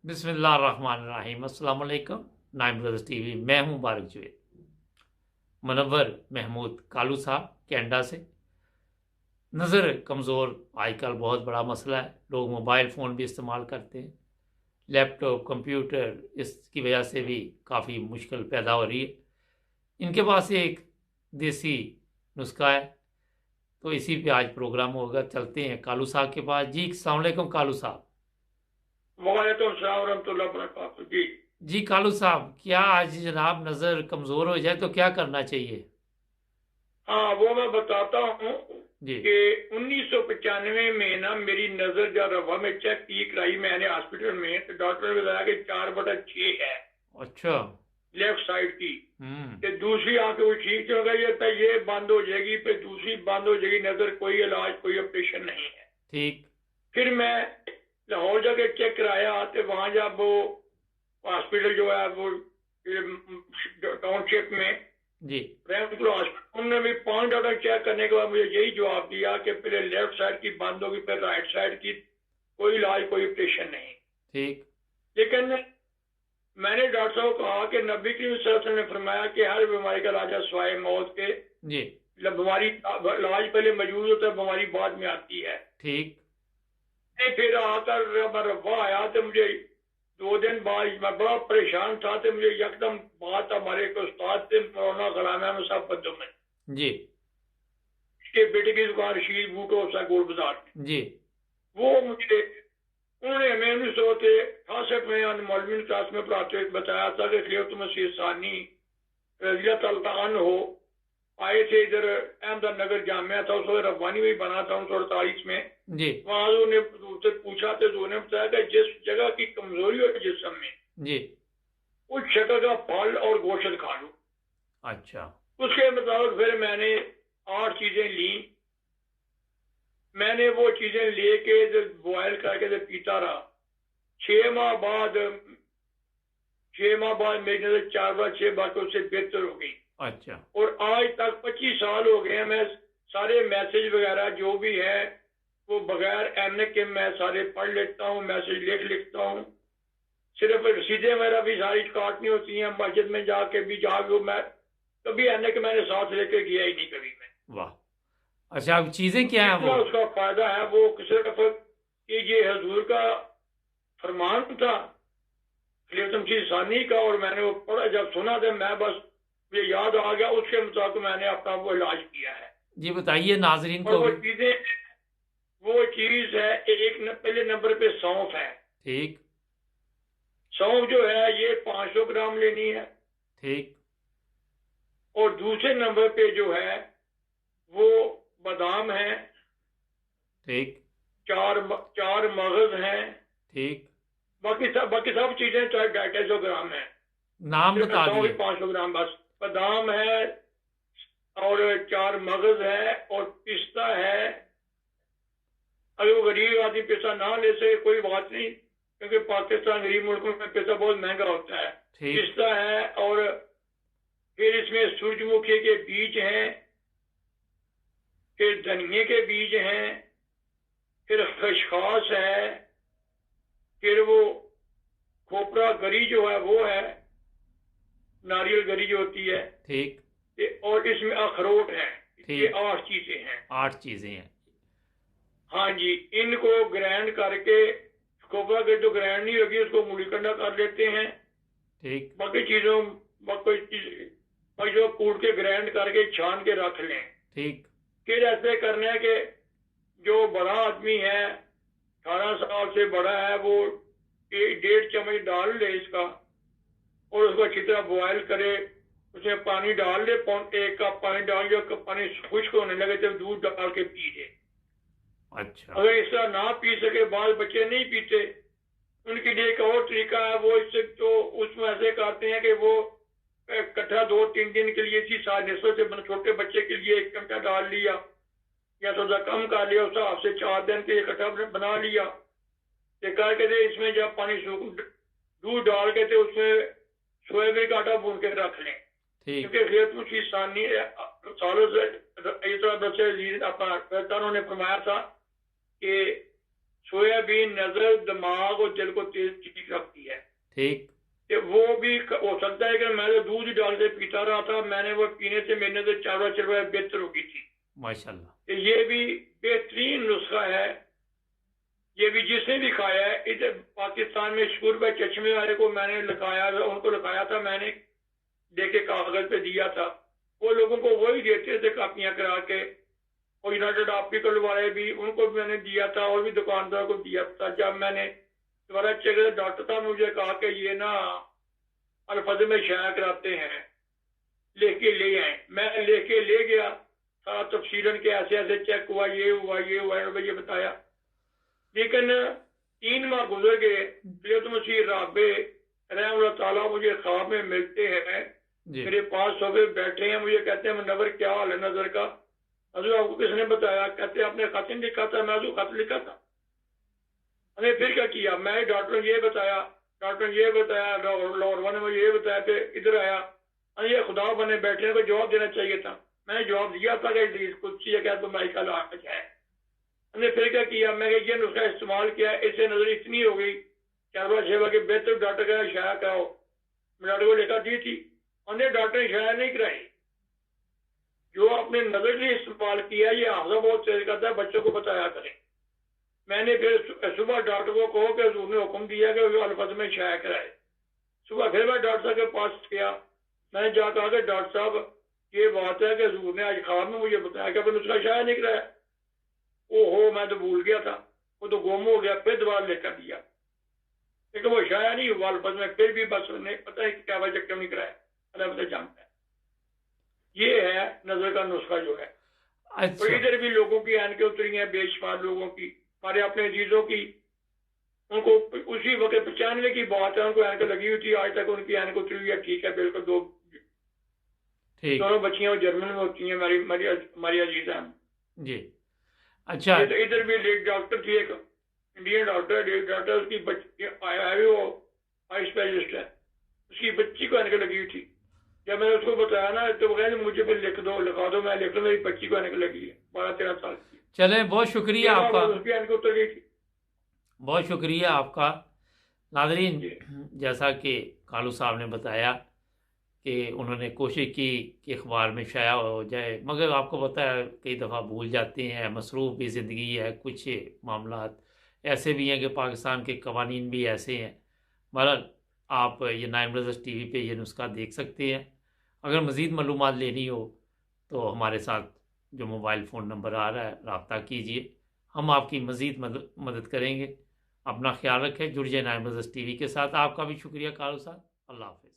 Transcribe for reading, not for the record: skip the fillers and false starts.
बिस्मिल्लाहिर्रहमानिर्रहीम। अस्सलाम वालेकुम। नाइन ब्रदर्स टीवी, मैं हूं बारिक जुए। मुनव्वर महमूद कालू साहब कैनेडा से। नज़र कमज़ोर आजकल बहुत बड़ा मसला है। लोग मोबाइल फ़ोन भी इस्तेमाल करते हैं, लैपटॉप कंप्यूटर, इसकी वजह से भी काफ़ी मुश्किल पैदा हो रही है। इनके पास एक देसी नुस्खा है, तो इसी पे आज प्रोग्राम होगा। चलते हैं कालू साहब के पास। जी अस्सलाम वालेकुम कालू साहब। वालेकुम सलाम रहमतुल्लाह वबरकातुहू जी। जी कालू साहब, क्या आज जनाब नज़र कमज़ोर हो जाए तो क्या करना चाहिए? हाँ, वो मैं बताता हूँ जी। कि 1995 में ना मेरी नजर जब रवा में चेक की कराई मैंने हॉस्पिटल में, तो डॉक्टर ने बताया कि 4/6 है अच्छा। लेफ्ट साइड की। हम्म। कि दूसरी आंख वो ठीक हो गई है, तो ये बंद हो जाएगी, फिर दूसरी बंद हो जाएगी नजर, कोई इलाज कोई ऑपरेशन नहीं है। ठीक। फिर मैं लाहौर जाके चेक कराया, तो वहां जब वो हॉस्पिटल जो है वो टाउनशिप में जी। उन्होंने भी 5 डॉक्टर चेक करने के बाद मुझे यही जवाब दिया कि पहले लेफ्ट साइड की बंद होगी, फिर राइट साइड की, कोई इलाज कोई ऑपरेशन नहीं। ठीक। लेकिन मैंने डॉक्टर साहब को कहा कि नबी करीम सल्लल्लाहु अलैहि वसल्लम ने फरमाया कि हर बीमारी का इलाज है सिवाय मौत के। जी। बीमारी इलाज पहले मौजूद होता है, बीमारी बाद में आती है। ठीक। नहीं, फिर आकर मैं रब्बा आया तो मुझे 2 दिन बाद मैं बड़ा परेशान था, तो मुझे यकदम बात हमारे एक उस्ताद थे मौलाना गुलाम मुसा में, जी। के बेटे की दुकान शील बूटो सा गोल बाजार में। जी। वो मुझे उन्होंने हमें 1968 में मौलवी क्लास में पढ़ाते हुए बताया था कि खलीफत मसीह सानी रज़ी अल्लाह अन्हु हो आए थे इधर। अहमद नगर जामिया था, उस वक्त रब्बानी भी बना था 1948 में। जी। वहां उन्होंने उनसे पूछा तो उन्होंने बताया कि जिस जगह की कमजोरी हो जिस्म में, जी। उस जगह का फल और गोश्त खा लो। अच्छा। उसके मुताबिक फिर मैंने 8 चीजें ली। मैंने वो चीजें लेके बॉयल करके पीता रहा। 6 माह बाद 6 माह बाद मेरी नजर 4/6 बातों से बेहतर हो गई। अच्छा। और आज तक 25 साल हो गए हैं, मैं सारे मैसेज वगैरह जो भी है वो बगैर एमए के मैं सारे पढ़ लेता हूँ, मैसेज लिखता हूँ। सिर्फ रसीदें वगैरह भी सारी काटनी होती हैं, मस्जिद में जाके भी जाके मैं कभी एमए के मैंने साथ लेके गया ही नहीं कभी मैं। वाह। अच्छा, अब चीज़ें तो क्या हैं वो? जितना उसका फायदा है वो सिर्फ कि ये हजूर का फरमान था खलीफत मसीह सानी का, और मैंने वो पढ़ा जब सुना था मैं बस मुझे याद आ गया, उसके मुताबिक मैंने अपना वो इलाज किया है। जी बताइए नाजरीन और को वो भी। चीजें वो चीज है पहले नंबर पे सौंफ है। ठीक। सौंफ जो है ये 500 ग्राम लेनी है। ठीक। और दूसरे नंबर पे जो है वो बादाम है। ठीक। चार मगज हैं। ठीक। बाकी सब चीजें चाहे 250 ग्राम है। नाम सिर्फ बता सौंफ ही दिए। 500 ग्राम बस। बादाम है और 4 मगज है और पिस्ता है। अगर वो गरीब आदमी पिस्ता ना ले सके कोई बात नहीं, क्योंकि पाकिस्तान गरीब मुल्कों में पिस्ता बहुत महंगा होता है। ठीक। पिस्ता है और फिर इसमें सूरजमुखी के बीज हैं, फिर धनिए के बीज हैं, फिर खसखस है, फिर वो खोपरा गरी जो है वो है, नारियल गरी जो होती है, ठीक। और इसमें अखरोट है। ये ठीक। 8 चीजें हैं। 8 चीज़ें हैं। हाँ जी, इनको ग्राइंड करके, खोपरा के जो ग्राइंड नहीं होगी उसको मूली कंडा कर लेते हैं। ठीक। बाकी चीजों बाकी चीज और जो कूट के ग्राइंड करके छान के रख लें। ठीक। फिर ऐसे करना है कि जो बड़ा आदमी है 18 साल से बड़ा है वो 1.5 चम्मच डाल ले इसका, और उसको अच्छी तरह बॉयल करे। उसमें पानी डाल दे, 1 कप पानी डाल, जो कप पानी खुश्क होने लगे तो दूध डाल के पी दे। अच्छा। अगर इस तरह ना पी सके, बाल बच्चे नहीं पीते, उनके लिए एक और तरीका है। वो इससे तो उसमें ऐसे करते हैं कि वो इकट्ठा 2-3 दिन के लिए इसी साजिशों से छोटे बच्चे के लिए 1 घंटा डाल लिया या थोड़ा कम कर लिया, उस हिसाब से 4 दिन के इकट्ठा बना लिया। ये करके दे इसमें जब पानी सूख दूध डाल के थे उसमें सोयाबीन का आटा भून के रख लें। ठीक। क्योंकि खेत में किसानी सालों से इस तरह बच्चे अपना उन्होंने फरमाया था कि سویابین نظر، دماغ اور دل کو تیز ٹھیک رکھتی ہے. ٹھیک. کہ وہ بھی ہو سکتا ہے کہ میں تو دودھ ہی ڈال کے پیتا رہا تھا، میں نے وہ پینے سے میرے سے چارواں چرواں بہتر ہو گئی تھی. ماشاءاللہ. کہ یہ بھی بہترین نسخہ ہے. یہ بھی جس نے بھی کھایا ہے. ادھر پاکستان میں شکور بھائی چشمے والے کو میں نے لکھایا، ان کو لکھایا تھا، میں نے دے کے کاغذ پہ دیا تھا. وہ لوگوں کو وہی دیتے تھے کاپیاں کرا کے. اور یونائٹڈ آپٹیکل والے بھی، ان کو بھی میں نے دیا تھا، اور بھی دکاندار کو دیا تھا. جب میں نے دوبارہ چیک کیا، ڈاکٹر صاحب نے مجھے کہا کہ یہ نا الفاظ میں شائع کراتے ہیں، لکھ کے لے آئیں. میں لکھ کے لے گیا سارا تفصیلاً کہ ایسے ایسے چیک ہوا، یہ ہوا یہ ہوا، انہوں نے یہ بتایا. لیکن 3 ماہ گزر گئے. سید مسیح رابع رحم اللہ تعالیٰ مجھے خواب میں ملتے ہیں، جی. میرے پاس صوفے بیٹھے ہیں، مجھے کہتے ہیں منور کیا حال ہے نظر کا؟ حضور آپ کو کس نے بتایا؟ کہتے ہیں آپ نے خط نہیں لکھا تھا. میں حضور خط لکھا تھا. ہم نے پھر کیا کیا؟ میں ڈاکٹر نے یہ بتایا، ڈاکٹر نے یہ بتایا، لاہور نے مجھے یہ بتایا. پھر ادھر آیا، یہ خدا بنے بیٹھے ہیں، کو جواب دینا چاہیے تھا. میں نے جواب دیا تھا کہ حدیث قدسی ہے کہ تو ملائکہ لاحق ہے. ہم نے پھر کیا؟ میں نے یہ نسخہ استعمال کیا، اس سے نظر اتنی ہو گئی 4 کے بہتر ڈاکٹر کا شائع کراؤ. میں ڈاکٹر کو لکھا دی تھی، انہوں نے ڈاکٹر نے شائع نہیں کرائی. جو آپ نے نظر لیے استعمال کیا، یہ حافظہ بہت تیز کرتا ہے، بچوں کو بتایا کریں. میں نے پھر صبح ڈاکٹر کو کہو کہ حضور نے حکم دیا کہ وہ الفاظ میں شائع کرائے. صبح پھر میں ڈاکٹر صاحب کے پاس گیا. میں نے جا کہا کہ ڈاکٹر صاحب یہ بات ہے کہ حضور نے آج خواب میں مجھے بتایا کہ نسخہ شائع نہیں کرایا. او میں تو بھول گیا تھا، وہ تو گم ہو گیا. پھر دوبارہ لے کر دیا، لیکن وہ شائع نہیں ہوا الفاظ میں. پھر بھی بس نہیں پتہ ہے کہ کیا وجہ کیوں نہیں کرایا، اللہ پتہ جانتا ہے. یہ ہے نظر کا نسخہ جو ہے. اور اچھا. ادھر بھی لوگوں کی اینکیں اتری ہیں، بے شمار لوگوں کی، ہمارے اپنے عزیزوں کی. ان کو اسی وقت 95 کی بات ہے، ان کو اینک لگی ہوئی تھی، آج تک ان کی اینک اتری ہوئی ہے. ٹھیک ہے، بالکل. ٹھیک. دونوں بچیاں جرمن میں ہوتی ہیں، ہماری عزیزاں. جی. اچھا. ادھر بھی ایک ڈاکٹر تھی، ایک انڈین ڈاکٹر، ایک ڈاکٹر اس کی بچی وہ آئی اسپیشلسٹ ہے، اس کی بچی کو اینک لگی ہوئی تھی. جب میں نے اس کو بتایا نا تو وہ کہا مجھے بھی لکھ دو، لکھا دو. میں لکھ دوں، میری بچی کو اینک لگی ہے 12-13 سال کی. چلیں، بہت شکریہ آپ کا، اس کی اینک اتر گئی تھی. بہت شکریہ آپ کا. ناظرین، جی. جیسا کہ کالو صاحب نے بتایا کہ انہوں نے کوشش کی کہ اخبار میں شائع ہو جائے، مگر آپ کو پتہ ہے کئی دفعہ بھول جاتے ہیں، مصروف بھی زندگی ہے، کچھ معاملات ایسے بھی ہیں کہ پاکستان کے قوانین بھی ایسے ہیں. بہرحال آپ یہ 9 بردرز ٹی وی پہ یہ نسخہ دیکھ سکتے ہیں. اگر مزید معلومات لینی ہو تو ہمارے ساتھ جو موبائل فون نمبر آ رہا ہے رابطہ کیجئے، ہم آپ کی مزید مدد کریں گے. اپنا خیال رکھیں، جڑ جائیں 9 بردرز ٹی وی کے ساتھ. آپ کا بھی شکریہ کالو صاحب. اللہ حافظ.